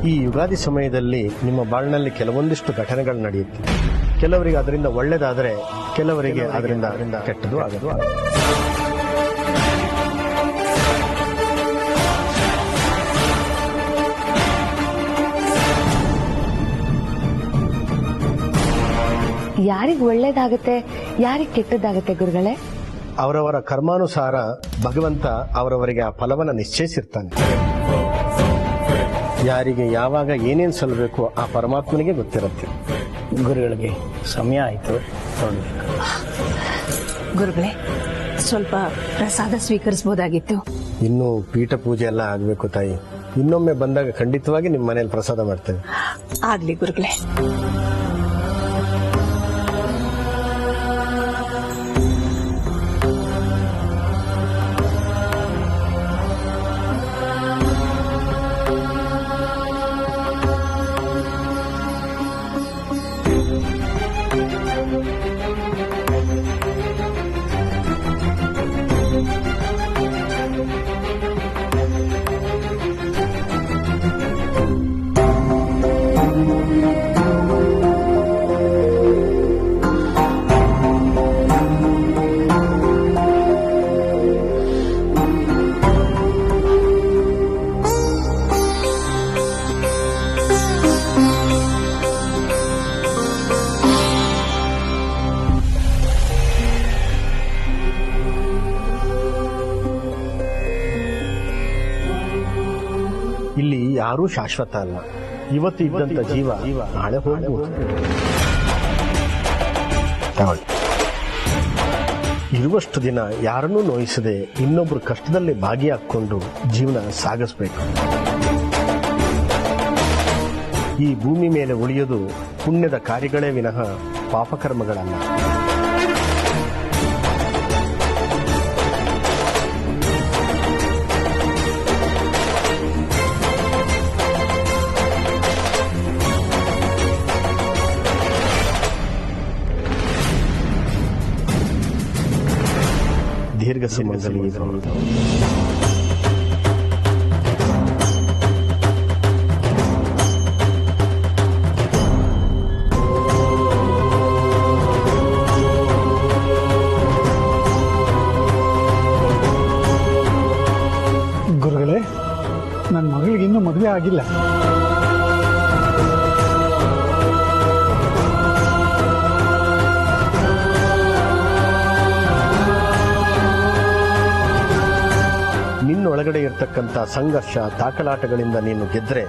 ಈ ಯುಗಾದಿ ಸಮಯದಲ್ಲಿ ನಿಮ್ಮ ಬಾಳಿನಲ್ಲಿ ಕೆಲವೊಂದಿಷ್ಟು ಘಟನೆಗಳು ನಡೆಯುತ್ತೆ. ಕೆಲವರಿಗೆ ಅದರಿಂದ ಒಳ್ಳೆಯದಾದರೆ, ಕೆಲವರಿಗೆ ಅದರಿಂದ ಕೆಟ್ಟದ್ದು ಆಗದು. ಯಾರಿಗೆ ಒಳ್ಳೇದಾಗತ್ತೆ, ಯಾರಿಗೆ ಕೆಟ್ಟದ್ದಾಗತ್ತೆ ಗುರುಗಳೇ? ಅವರವರ ಕರ್ಮಾನುಸಾರ ಭಗವಂತ ಅವರವರಿಗೆ ಆ ಫಲವನ್ನು ನಿಶ್ಚಯಿಸಿರ್ತಾನೆ. ಯಾರಿಗೆ ಯಾವಾಗ ಏನೇನು ಸಲ್ಲಬೇಕು ಆ ಪರಮಾತ್ಮನಿಗೆ ಗೊತ್ತಿರುತ್ತೆ. ಗುರುಗಳಿಗೆ ಸಮಯ ಆಯಿತು. ಗುರುಗಳೇ, ಸ್ವಲ್ಪ ಪ್ರಸಾದ ಸ್ವೀಕರಿಸಬಹುದಾಗಿತ್ತು. ಇನ್ನೂ ಪೀಠ ಪೂಜೆ ಎಲ್ಲ ಆಗಬೇಕು ತಾಯಿ. ಇನ್ನೊಮ್ಮೆ ಬಂದಾಗ ಖಂಡಿತವಾಗಿ ನಿಮ್ಮ ಮನೇಲಿ ಪ್ರಸಾದ ಮಾಡ್ತೇವೆ. ಆಗ್ಲಿ ಗುರುಗಳೇ. ಇಲ್ಲಿ ಯಾರೂ ಶಾಶ್ವತ ಅಲ್ಲ. ಇವತ್ತು ಇದ್ದಂತ ಜೀವ ನಾಳೆ ಹೋಗ್ಬೋದು. ಇರುವಷ್ಟು ದಿನ ಯಾರನ್ನೂ ನೋಯಿಸದೆ ಇನ್ನೊಬ್ರು ಕಷ್ಟದಲ್ಲಿ ಭಾಗಿಯಾಕೊಂಡು ಜೀವನ ಸಾಗಿಸ್ಬೇಕು. ಈ ಭೂಮಿ ಮೇಲೆ ಉಳಿಯೋದು ಪುಣ್ಯದ ಕಾರ್ಯಗಳೇ ವಿನಃ ಪಾಪಕರ್ಮಗಳಲ್ಲ. ದೀರ್ಘ ಸುಮಂಗಲಿ. ಗುರುಗಳೇ, ನನ್ನ ಮಗಳಿಗೆ ಇನ್ನೂ ಮದುವೆ ಆಗಿಲ್ಲ. ನಿನ್ನೊಳಗಡೆ ಇರ್ತಕ್ಕಂಥ ಸಂಘರ್ಷ ತಾಕಲಾಟಗಳಿಂದ ನೀನು ಗೆದ್ರೆ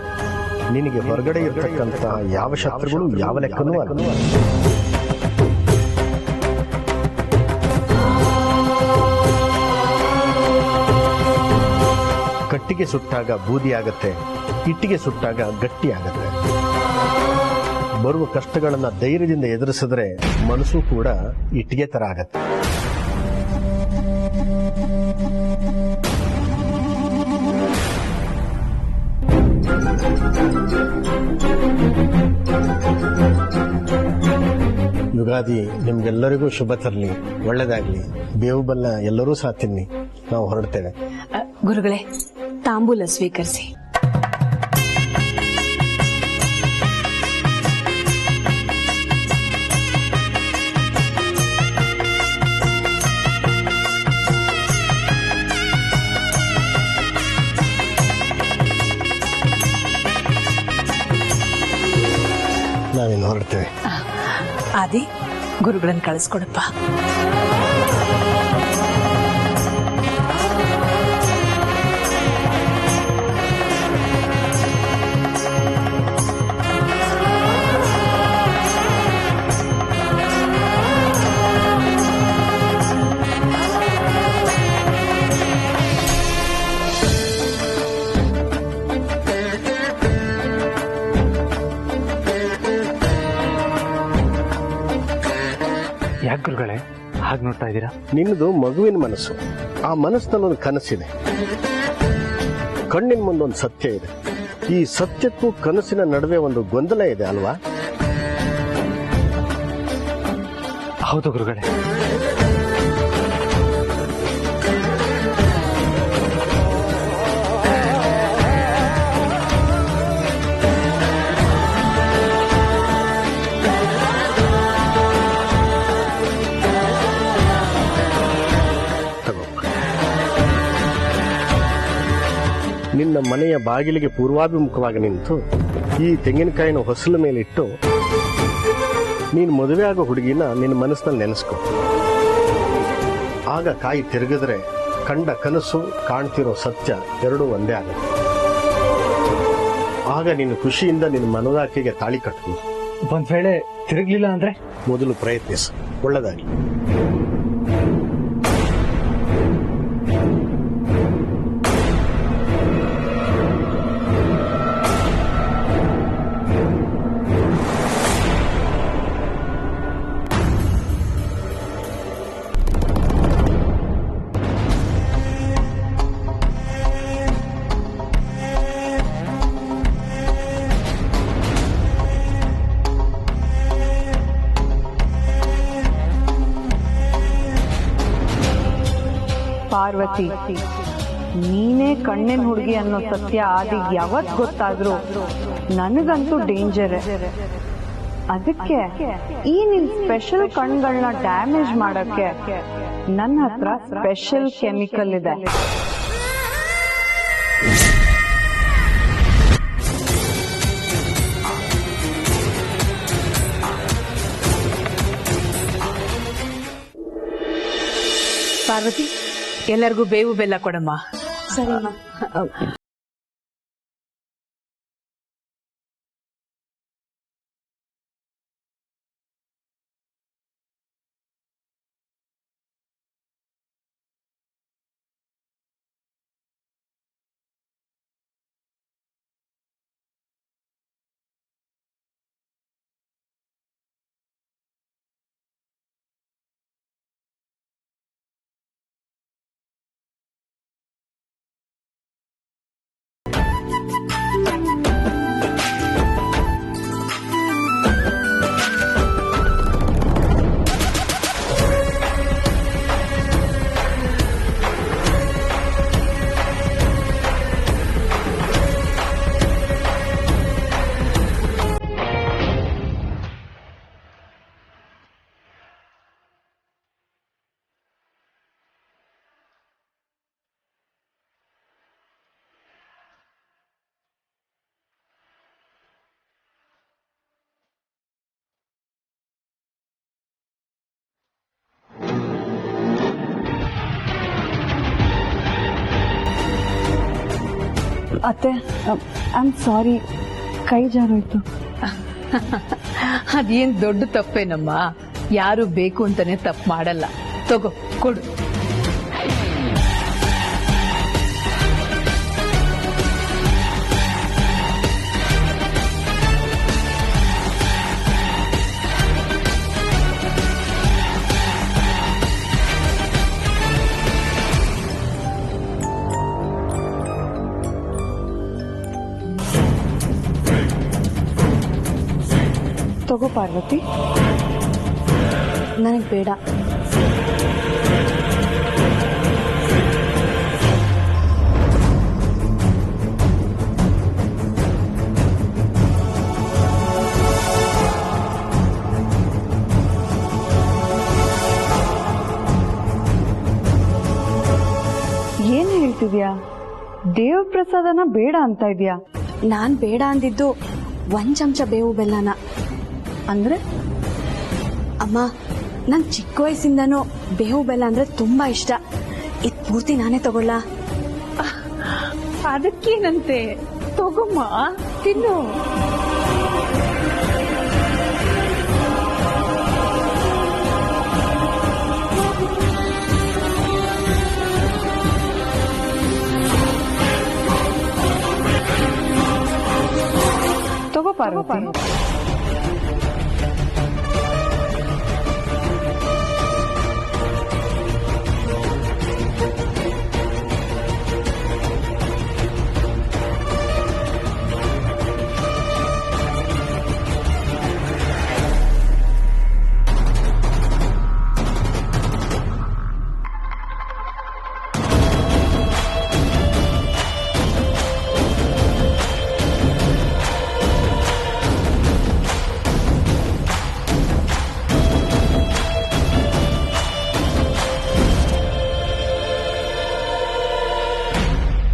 ನಿನಗೆ ಹೊರಗಡೆ ಇರ್ತಕ್ಕಂಥ ಯಾವ ಶತ್ರುಗಳು ಯಾವ ಲೆಕ್ಕನೂ ಅಲ್ಲ. ಕಟ್ಟಿಗೆ ಸುಟ್ಟಾಗ ಬೂದಿ ಆಗತ್ತೆ, ಇಟ್ಟಿಗೆ ಸುಟ್ಟಾಗ ಗಟ್ಟಿ ಆಗತ್ತೆ. ಬರುವ ಕಷ್ಟಗಳನ್ನ ಧೈರ್ಯದಿಂದ ಎದುರಿಸಿದ್ರೆ ಮನಸ್ಸು ಕೂಡ ಇಟ್ಟಿಗೆ ತರ ಆಗತ್ತೆ. ಯುಗಾದಿ ನಿಮ್ಗೆಲ್ಲರಿಗೂ ಶುಭ ತರಲಿ, ಒಳ್ಳೇದಾಗ್ಲಿ. ಬೇವು ಬೆಲ್ಲ ಎಲ್ಲರೂ ಸಹ ತಿನ್ನಿ. ನಾವು ಹೊರಡ್ತೇವೆ. ಗುರುಗಳೇ, ತಾಂಬೂಲ ಸ್ವೀಕರಿಸಿ. ನಾವಿನ್ನು ಹೊರಡ್ತೇವೆ. ಆದಿ, ಗುರುಗಳನ್ನ ಕಳಿಸ್ಕೊಡಪ್ಪ. ಯಾಕೆ ಗುರುಗಳೇ ಹಾಗೆ ನೋಡ್ತಾ ಇದ್ದೀರಾ? ನಿನ್ನದು ಮಗುವಿನ ಮನಸ್ಸು. ಆ ಮನಸ್ಸಿನಲ್ಲಿ ಒಂದು ಕನಸಿದೆ, ಕಣ್ಣಿನ ಮುಂದೊಂದು ಸತ್ಯ ಇದೆ. ಈ ಸತ್ಯಕ್ಕೂ ಕನಸಿನ ನಡುವೆ ಒಂದು ಗೊಂದಲ ಇದೆ ಅಲ್ವಾ? ಹೌದು ಗುರುಗಳೇ. ನಿನ್ನ ಮನೆಯ ಬಾಗಿಲಿಗೆ ಪೂರ್ವಾಭಿಮುಖವಾಗಿ ನಿಂತು ಈ ತೆಂಗಿನಕಾಯಿನ ಹೊಸಲ ಮೇಲಿಟ್ಟು ನೀನು ಮದುವೆ ಆಗೋ ಹುಡುಗಿನ ನಿನ್ನ ಮನಸ್ಸಿನಲ್ಲಿ ನೆನೆಸ್ಕೊ. ಆಗ ಕಾಯಿ ತಿರುಗಿದ್ರೆ ಕಂಡ ಕನಸು ಕಾಣ್ತಿರೋ ಸತ್ಯ ಎರಡೂ ಒಂದೇ ಆಗುತ್ತೆ. ಆಗ ನೀನು ಖುಷಿಯಿಂದ ನಿನ್ನ ಮನದಾಕೆಗೆ ತಾಳಿ ಕಟ್ಬೋದು. ಒಂದ್ ವೇಳೆ ತಿರುಗ್ಲಿಲ್ಲ ಅಂದ್ರೆ? ಮೊದಲು ಪ್ರಯತ್ನಿಸು. ಒಳ್ಳೆದಾಗಿ. ಪಾರ್ವತಿ, ನೀನೇ ಕಣ್ಣಿನ ಹುಡುಗಿ ಅನ್ನೋ ಸತ್ಯ ಆದಿಗ್ ಯಾವತ್ ಗೊತ್ತಾದ್ರೂ ನನಗಂತೂ ಡೇಂಜರ್. ಅದಕ್ಕೆ ಈ ನಿನ್ ಸ್ಪೆಷಲ್ ಕಣ್ಗಳನ್ನ ಡ್ಯಾಮೇಜ್ ಮಾಡಕ್ಕೆ ನನ್ನ ಹತ್ರ ಸ್ಪೆಷಲ್ ಕೆಮಿಕಲ್ ಇದೆ. ಪಾರ್ವತಿ, ಎಲ್ಲರಿಗೂ ಬೇವು ಬೆಲ್ಲ ಕೊಡಮ್ಮ. ಸರಿಮ್ಮ. ಅತ್ತೆ, ಐ ಆಮ್ ಸಾರಿ, ಕೈ ಜಾರೋಯ್ತು. ಅದೇನ್ ದೊಡ್ಡ ತಪ್ಪೇನಮ್ಮ. ಯಾರು ಬೇಕು ಅಂತಾನೆ ತಪ್ಪು ಮಾಡಲ್ಲ. ತಗೋ, ಕೊಡು. ತಗೋ ಪಾರ್ವತಿ. ನನಗ್ ಬೇಡ. ಏನ್ ಹೇಳ್ತಿದ್ಯಾ? ದೇವ ಪ್ರಸಾದನ ಬೇಡ ಅಂತ ಇದ್ಯಾ? ನಾನ್ ಬೇಡ ಅಂದಿದ್ದು 1 ಚಮಚ ಬೇವು ಬೆಲ್ಲನ. ಅಂದ್ರೆ? ಅಮ್ಮ, ನಂಗೆ ಚಿಕ್ಕ ವಯಸ್ಸಿಂದನೂ ಬೇವು ಬೆಲ್ಲ ಅಂದ್ರೆ ತುಂಬಾ ಇಷ್ಟ. ಇದ್ ಪೂರ್ತಿ ನಾನೇ ತಗೊಳ್ಳ? ಅದಕ್ಕೇನಂತೆ, ತಗೊಮ್ಮ, ತಿನ್ನು. ತಗೋ ಪಾರ್ವತಿ.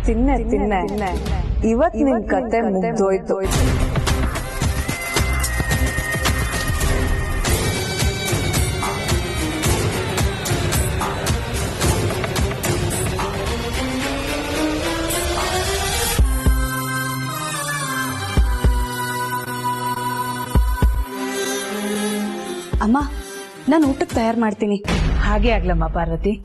ತಿನ್ನೆ ತಿನ್ನೆ ಇವತ್ ನಿನ್ ಕತೆ ಮುಗ್ದೋಯ್ತು. ಅಮ್ಮ, ನಾನು ಊಟಕ್ಕೆ ತಯಾರು ಮಾಡ್ತೀನಿ. ಹಾಗೆ ಆಗ್ಲಮ್ಮ ಪಾರ್ವತಿ.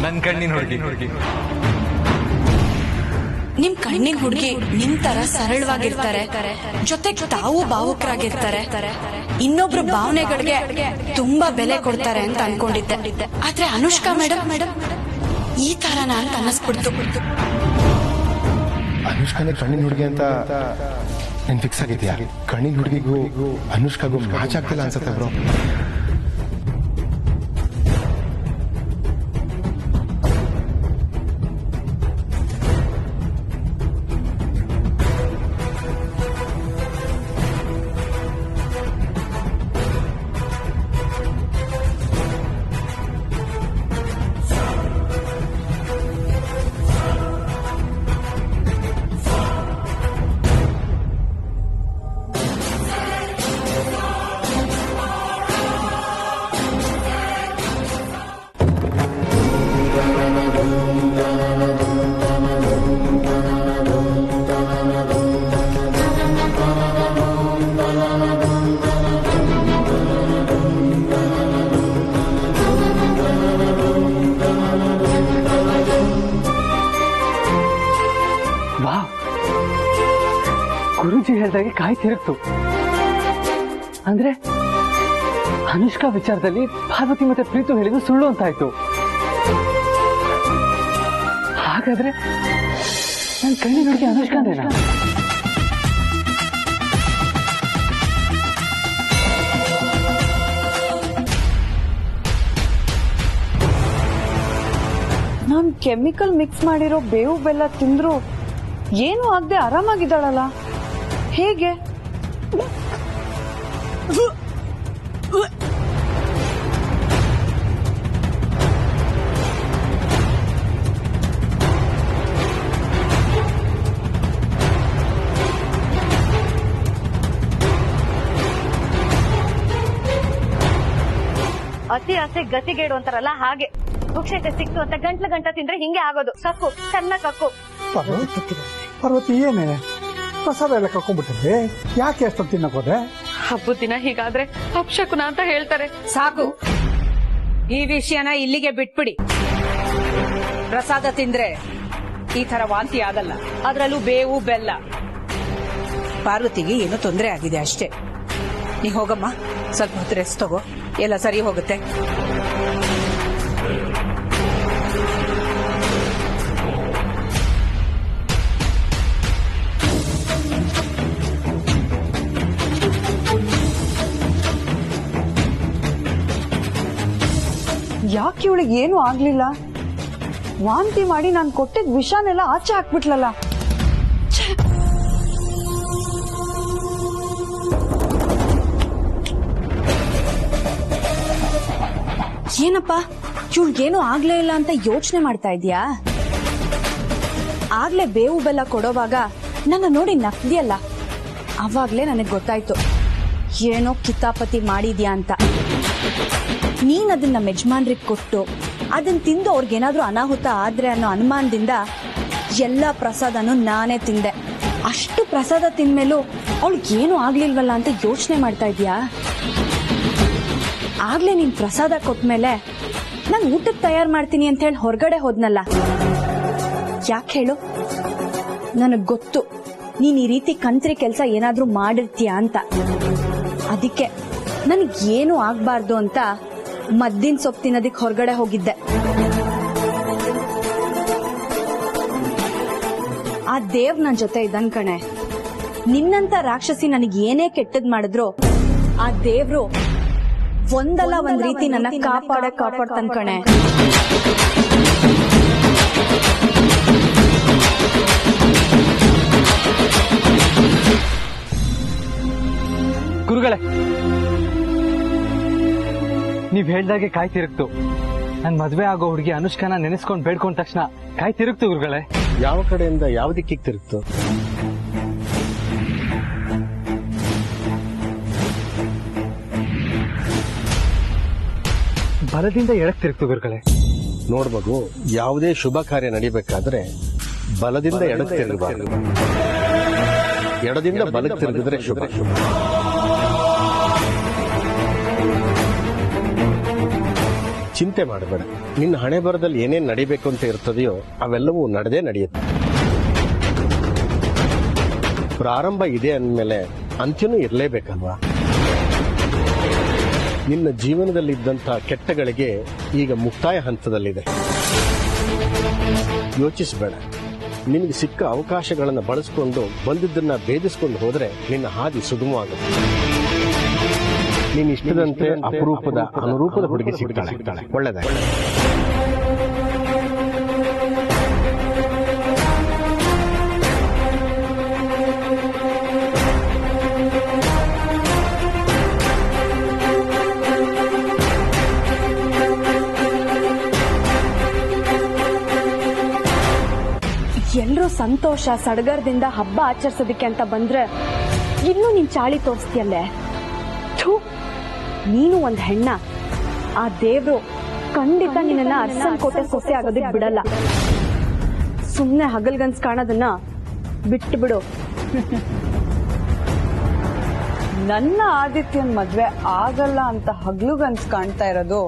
ನನ್ ಕಣ್ಣಿನ ಹುಡುಗಿ. ನಿಮ್ ಕಣ್ಣಿನ ಹುಡುಗಿ ನಿಮ್ ತರ ಸರಳವಾಗಿರ್ತಾರೆ, ಜೊತೆಗೆ ತಾವು ಭಾವುಕರಾಗಿರ್ತಾರೆ, ಇನ್ನೊಬ್ರು ಭಾವನೆಗಳಿಗೆ ತುಂಬಾ ಬೆಲೆ ಕೊಡ್ತಾರೆ ಅಂತ ಅನ್ಕೊಂಡಿದ್ದೆ. ಆದ್ರೆ ಅನುಷ್ಕಾ ಮೇಡಮ್ ಈ ತರನ ಅಂತ ಅನ್ನಿಸ್ಬಿಡ್ತು. ಅನುಷ್ಕಾನೇ ಕಣ್ಣಿನ ಹುಡುಗಿ ಅಂತ ನೀನ್ ಫಿಕ್ಸ್ ಆಗಿದ್ಯಾ? ಕಣ್ಣಿನ ಹುಡುಗಿಗೂ ಅನುಷ್ಕಾಗೂ ಮ್ಯಾಚ್ ಆಗ್ತಿಲ್ಲ ಅನ್ಸುತ್ತೆ ಬ್ರೋ. ಗುರುಜಿ ಹೇಳ್ದಾಗೆ ಕಾಯಿ ತಿರುಗ್ತು. ಅಂದ್ರೆ ಅನುಷ್ಕಾ ವಿಚಾರದಲ್ಲಿ ಪಾರ್ವತಿ ಮತ್ತೆ ಪ್ರೀತು ಹೇಳಿದ್ದು ಸುಳ್ಳು ಅಂತಾಯ್ತು. ಹಾಗಾದ್ರೆ ನನ್ ಕಣ್ಣಿನ ಹುಡುಗಿ ಅನುಷ್ಕಾನೇನಾ? ನಾನ್ ಕೆಮಿಕಲ್ ಮಿಕ್ಸ್ ಮಾಡಿರೋ ಬೇವು ಬೆಲ್ಲ ತಿಂದ್ರು ಏನು ಆಗದೆ ಆರಾಮಾಗಿದ್ದಾಳಲ್ಲ, ಹೇಗೆ? ಅತಿ ಆಸೆ ಗತಿಗೇಡು ಅಂತಾರಲ್ಲ ಹಾಗೆ. ಭಿಕ್ಷತೆ ಸಿಕ್ತು ಅಂತ ಗಂಟ್ಲ ತಿಂದ್ರೆ ಹಿಂಗೆ ಆಗೋದು. ಕಕ್ಕು ಚೆನ್ನಾಗ್ ಕಕ್ಕು. ಪಾರ್ವತಿ ಏನೇ ಪ್ರಸಾದ ಎಲ್ಲ ಕರ್ಕೊಂಡ್ಬಿಟ್ಟಿದ್ದೆ, ಯಾಕೆ ಅಷ್ಟೊಂದು ತಿನ್ನಕ್ ಹೋದೆ? ಹಬ್ಬದ ದಿನ ಹೀಗಾದ್ರೆ ಅಪಶಕುನ ಅಂತ ಹೇಳ್ತಾರೆ. ಸಾಕು, ಈ ವಿಷಯನ ಇಲ್ಲಿಗೆ ಬಿಟ್ಬಿಡಿ. ಪ್ರಸಾದ ತಿಂದ್ರೆ ಈ ತರ ವಾಂತಿ ಆಗಲ್ಲ, ಅದ್ರಲ್ಲೂ ಬೇವು ಬೆಲ್ಲ. ಪಾರ್ವತಿಗೆ ಏನೋ ತೊಂದರೆ ಆಗಿದೆ ಅಷ್ಟೇ. ನೀ ಹೋಗಮ್ಮ, ಸ್ವಲ್ಪ ಹೊತ್ತು ರೆಸ್ಟ್ ತಗೋ, ಎಲ್ಲ ಸರಿ ಹೋಗುತ್ತೆ. ಯಾಕೆ ಇವಳಿಗೆ ಏನು ಆಗ್ಲಿಲ್ಲ? ವಾಂತಿ ಮಾಡಿ ನಾನು ಕೊಟ್ಟಿದ್ ವಿಷನೆಲ್ಲ ಆಚೆ ಹಾಕ್ಬಿಟ್ಲಲ್ಲ. ಏನಪ್ಪ, ಇವಳಿಗೇನು ಆಗ್ಲೇ ಇಲ್ಲ ಅಂತ ಯೋಚನೆ ಮಾಡ್ತಾ ಇದ್ಯಾ? ಆಗ್ಲೇ ಬೇವು ಬೆಲ್ಲ ಕೊಡೋವಾಗ ನನ್ನ ನೋಡಿ ನಕ್ದಿಯಲ್ಲ, ಅವಾಗ್ಲೇ ನನಗೆ ಗೊತ್ತಾಯ್ತು ಏನೋ ಕಿತಾಪತಿ ಮಾಡಿದ್ಯಾ ಅಂತ. ನೀನ್ ಅದನ್ನ ಮೆಜಮಾನ್ರಿಗೆ ಕೊಟ್ಟು ಅದನ್ನ ತಿಂದು ಅವ್ರಿಗೇನಾದ್ರೂ ಅನಾಹುತ ಆದ್ರೆ ಅನ್ನೋ ಅನುಮಾನದಿಂದ ಎಲ್ಲ ಪ್ರಸಾದನೂ ನಾನೇ ತಿಂದೆ. ಅಷ್ಟು ಪ್ರಸಾದ ತಿಂದ್ಮೇಲೂ ಅವಳಿಗೇನು ಆಗ್ಲಿಲ್ವಲ್ಲ ಅಂತ ಯೋಚನೆ ಮಾಡ್ತಾ ಇದ್ಯಾ? ಆಗ್ಲೇ ನೀನ್ ಪ್ರಸಾದ ಕೊಟ್ಮೇಲೆ ನಾನು ಊಟಕ್ಕೆ ತಯಾರು ಮಾಡ್ತೀನಿ ಅಂತ ಹೇಳಿ ಹೊರಗಡೆ ಹೋದ್ನಲ್ಲ, ಯಾಕೆ ಹೇಳು? ನನಗ್ ಗೊತ್ತು ನೀನ್ ಈ ರೀತಿ ಕಂತ್ರಿ ಕೆಲಸ ಏನಾದ್ರೂ ಮಾಡಿರ್ತೀಯ ಅಂತ. ಅದಕ್ಕೆ ನನಗೇನು ಆಗ್ಬಾರ್ದು ಅಂತ ಮದ್ದಿನ ಸೊಪ್ಪು ತಿನ್ನೋದಿಕ್ ಹೊರಗಡೆ ಹೋಗಿದ್ದೆ. ಆ ದೇವ್ ನನ್ ಜೊತೆ ಇದ್ದನ್ ಕಣೆ. ನಿನ್ನಂತ ರಾಕ್ಷಸಿ ನನಗ್ ಏನೇ ಕೆಟ್ಟದ್ ಮಾಡಿದ್ರು ಆ ದೇವ್ರು ಒಂದಲ್ಲ ಒಂದ್ ರೀತಿ ನನ್ನ ಕಾಪಾಡ್ತಾನ್ ಕಣೆ. ಗುರುಗಳೇ, ನೀವ್ ಹೇಳ್ದಾಗೆ ಕಾಯ್ ತಿರುಗ್ತು. ನನ್ ಮದ್ವೆ ಆಗೋ ಹುಡುಗಿ ಅನುಷ್ಕಾನ ನೆನೆಸ್ಕೊಂಡ್ ಬೇಡ್ಕೊಂಡ ತಕ್ಷಣ ಕಾಯ್ ತಿರುಗ್ತು ಗುರುಗಳೇ. ಯಾವ ಕಡೆಯಿಂದ ಯಾವ ದಿಕ್ಕಿಗೆ ತಿರುಗ್ತು? ಬಲದಿಂದ ಎಡಕ್ ತಿರುಗ್ತು ಗುರುಗಳೇ. ನೋಡ್ಮಗು, ಯಾವುದೇ ಶುಭ ಕಾರ್ಯ ನಡಿಬೇಕಾದ್ರೆ ಬಲದಿಂದ ಎಡಕ್ಕೆ ತಿರುಗಬಾರದು, ಎಡದಿಂದ ಬಲಕ್ಕೆ ತಿರುಗಿದ್ರೆ ಶುಭ. ಚಿಂತೆ ಮಾಡಬೇಡ. ನಿನ್ನ ಹಣೆ ಬರದಲ್ಲಿ ಏನೇನ್ ನಡಿಬೇಕು ಅಂತ ಇರ್ತದೆಯೋ ಅವೆಲ್ಲವೂ ನಡೆದೇ ನಡೆಯುತ್ತೆ. ಪ್ರಾರಂಭ ಇದೆ ಅಂದಮೇಲೆ ಅಂತ್ಯನೂ ಇರಲೇಬೇಕಲ್ವಾ? ನಿನ್ನ ಜೀವನದಲ್ಲಿದ್ದಂತಹ ಕೆಟ್ಟಗಳಿಗೆ ಈಗ ಮುಕ್ತಾಯ ಹಂತದಲ್ಲಿದೆ. ಯೋಚಿಸಬೇಡ. ನಿನಗೆ ಸಿಕ್ಕ ಅವಕಾಶಗಳನ್ನು ಬಳಸಿಕೊಂಡು ಬಂದಿದ್ದನ್ನ ಭೇದಿಸಿಕೊಂಡು ಹೋದ್ರೆ ನಿನ್ನ ಹಾದಿ ಸುಗಮವಾಗುತ್ತೆ. ನೀನ್ ಇಷ್ಟದಂತೆ ಅಪರೂಪದ ಅನುರೂಪದ ಹುಡುಗಿ ಸಿಗ್ತಾಳೆ. ಒಳ್ಳೆದಾಗಿ. ಎಲ್ರೂ ಸಂತೋಷ ಸಡಗರದಿಂದ ಹಬ್ಬ ಆಚರಿಸೋದಕ್ಕೆ ಅಂತ ಬಂದ್ರೆ ಇನ್ನೂ ನೀನ್ ಚಾಳಿ ತೋರಿಸ್ತೀಯಲ್ಲೇ. ನೀನು ಒಂದ್ ಹೆಣ್ಣ. ಆ ದೇವ್ರು ಖಂಡಿತ ನಿನ್ನ ಅರಸನ್ ಕೋಟೆ ಸೊಸೆ ಆಗೋದಕ್ ಬಿಡಲ್ಲ. ಸುಮ್ನೆ ಹಗಲ್ಗನ್ಸ್ ಕಾಣೋದನ್ನ ಬಿಟ್ಟು ಬಿಡು. ನನ್ನ ಆದಿತ್ಯನ್ ಮದ್ವೆ ಆಗಲ್ಲ ಅಂತ ಹಗ್ಲುಗನ್ಸ್ ಕಾಣ್ತಾ ಇರೋದು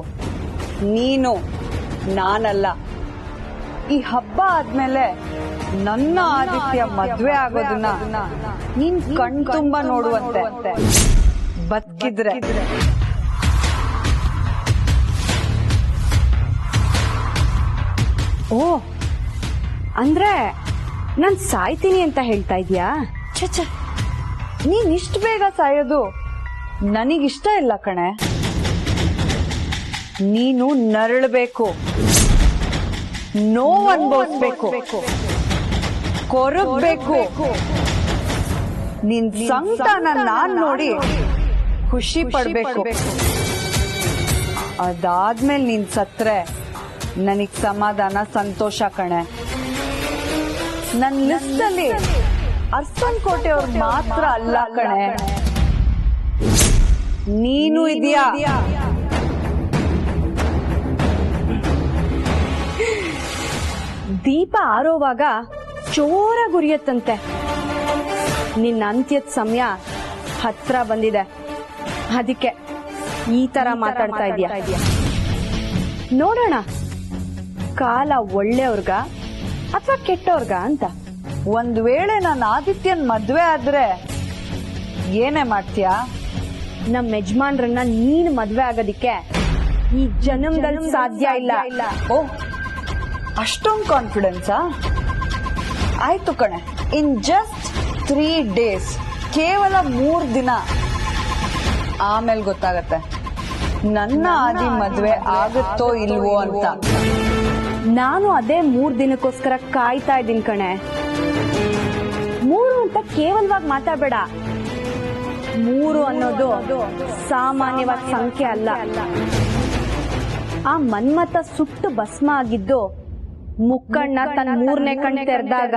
ನೀನು, ನಾನಲ್ಲ. ಈ ಹಬ್ಬ ಆದ್ಮೇಲೆ ನನ್ನ ಆದಿತ್ಯ ಮದ್ವೆ ಆಗೋದನ್ನ ನೀನ್ ಕಣ್ ತುಂಬಾ ನೋಡುವಂತೆ ಬದುಕಿದ್ರೆ. ಓ, ಅಂದ್ರೆ ನಾನ್ ಸಾಯ್ತೀನಿ ಅಂತ ಹೇಳ್ತಾ ಇದ್ಯಾ? ಛ, ನೀನ್ ಇಷ್ಟ ಬೇಗ ಸಾಯೋದು ನನಗಿಷ್ಟ ಇಲ್ಲ ಕಣೆ. ನೀನು ನರಳಬೇಕು, ನೋವು ಅನುಭವಿಸ್ಬೇಕು, ಕೊರಗಬೇಕು. ನಿನ್ ಸಂಕಟನ ನಾನ್ ನೋಡಿ ಖುಷಿ ಪಡ್ಬೇಕು. ಅದಾದ್ಮೇಲೆ ನೀನ್ ಸತ್ರೆ ನನಗ್ ಸಮಾಧಾನ ಸಂತೋಷ ಕಣೆ. ನನ್ ಲಿಸ್ಟ್ ಅಲ್ಲಿ ಅರ್ಸನ್ ಕೋಟೆ ಅವ್ರು ಮಾತ್ರ ಅಲ್ಲ ಕಣೆ, ನೀನು ಇದೆಯಾ. ದೀಪ ಆರೋವಾಗ ಚೋರ ಗುರಿಯತ್ತಂತೆ. ನಿನ್ನ ಅಂತ್ಯದ ಸಮಯ ಹತ್ರ ಬಂದಿದೆ, ಅದಕ್ಕೆ ಈ ತರ ಮಾತಾಡ್ತಾ ಇದೀಯ. ನೋಡೋಣ ಕಾಲ ಒಳ್ಳೆಯವ್ರಗ ಅಥವಾ ಕೆಟ್ಟವ್ರಗ ಅಂತ. ಒಂದ್ ವೇಳೆ ನಾನು ಆದಿತ್ಯನ್ ಮದ್ವೆ ಆದ್ರೆ ಏನೇ ಮಾಡ್ತೀಯಾ? ನಮ್ಮ ಯಜಮಾನ್ರನ್ನ ನೀನ್ ಮದ್ವೆ ಆಗೋದಿಕ್ಕೆ ಈ ಜನ್ಮದಲ್ಲಿ ಸಾಧ್ಯ ಇಲ್ಲ. ಓ, ಅಷ್ಟೊಂದು ಕಾನ್ಫಿಡೆನ್ಸಾ? ಆಯ್ತು ಕಣೆ, ಇನ್ ಜಸ್ಟ್ 3 days, ಕೇವಲ 3 ದಿನ ಆಮೇಲೆ ಗೊತ್ತಾಗತ್ತೆ ನನ್ನ ಆದಿ ಮದ್ವೆ ಆಗುತ್ತೋ ಇಲ್ವೋ ಅಂತ. ನಾನು ಅದೇ 3 ದಿನಕ್ಕೋಸ್ಕರ ಕಾಯ್ತಾ ಇದ್ದೀನಿ ಕಣೆ. 3 ಅಂತ ಕೇವಲವಾಗಿ ಮಾತಾಡಬೇಡ. 3 ಅನ್ನೋದು ಸಾಮಾನ್ಯವಾದ ಸಂಖ್ಯೆ ಅಲ್ಲ. ಆ ಮನ್ಮಥ ಸುಟ್ಟು ಭಸ್ಮ ಆಗಿದ್ದು ಮುಕ್ಕಣ್ಣ ತನ್ನ 3ನೇ ಕಣ್ಣು ತೆರೆದಾಗ.